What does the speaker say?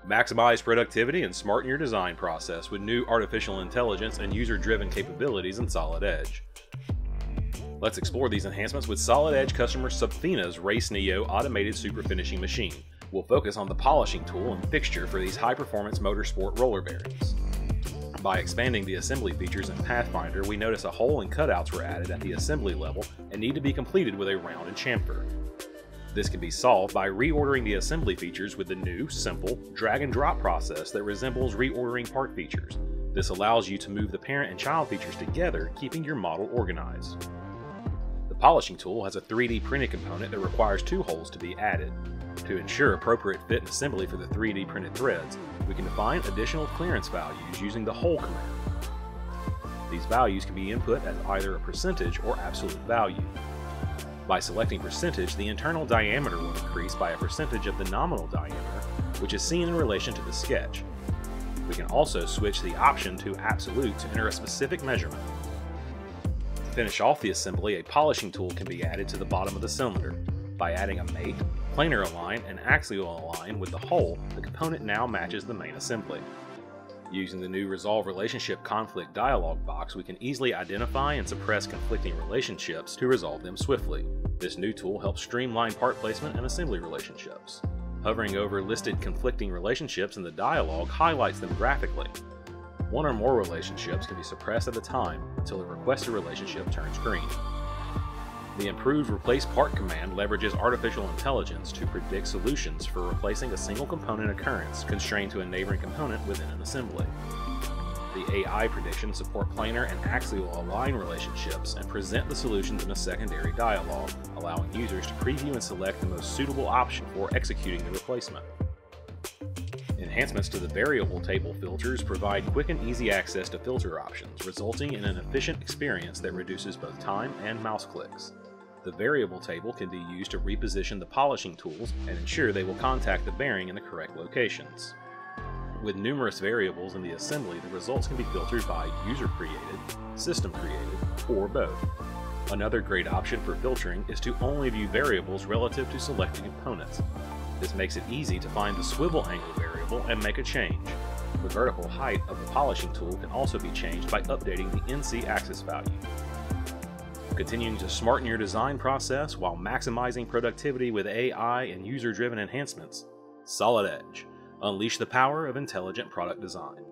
Maximize productivity and smarten your design process with new artificial intelligence and user-driven capabilities in Solid Edge. Let's explore these enhancements with Solid Edge customer Subfina's Race Neo automated super finishing machine. We'll focus on the polishing tool and fixture for these high-performance motorsport roller bearings. By expanding the assembly features in Pathfinder, we notice a hole and cutouts were added at the assembly level and need to be completed with a rounded chamfer. This can be solved by reordering the assembly features with the new, simple, drag-and-drop process that resembles reordering part features. This allows you to move the parent and child features together, keeping your model organized. The polishing tool has a 3D printed component that requires 2 holes to be added. To ensure appropriate fit and assembly for the 3D printed threads, we can define additional clearance values using the hole command. These values can be input as either a percentage or absolute value. By selecting percentage, the internal diameter will increase by a percentage of the nominal diameter, which is seen in relation to the sketch. We can also switch the option to absolute to enter a specific measurement. To finish off the assembly, a polishing tool can be added to the bottom of the cylinder. By adding a mate, planar align, and axial align with the hole, the component now matches the main assembly. Using the new Resolve Relationship Conflict dialog box, we can easily identify and suppress conflicting relationships to resolve them swiftly. This new tool helps streamline part placement and assembly relationships. Hovering over listed conflicting relationships in the dialog highlights them graphically. One or more relationships can be suppressed at a time until the requested relationship turns green. The improved Replace Part command leverages artificial intelligence to predict solutions for replacing a single component occurrence constrained to a neighboring component within an assembly. The AI predictions support planar and axial align relationships and present the solutions in a secondary dialog, allowing users to preview and select the most suitable option for executing the replacement. Enhancements to the variable table filters provide quick and easy access to filter options, resulting in an efficient experience that reduces both time and mouse clicks. The variable table can be used to reposition the polishing tools and ensure they will contact the bearing in the correct locations. With numerous variables in the assembly, the results can be filtered by user-created, system-created, or both. Another great option for filtering is to only view variables relative to selected components. This makes it easy to find the swivel angle variable and make a change. The vertical height of the polishing tool can also be changed by updating the NC axis value. Continuing to smarten your design process while maximizing productivity with AI and user-driven enhancements. Solid Edge. Unleash the power of intelligent product design.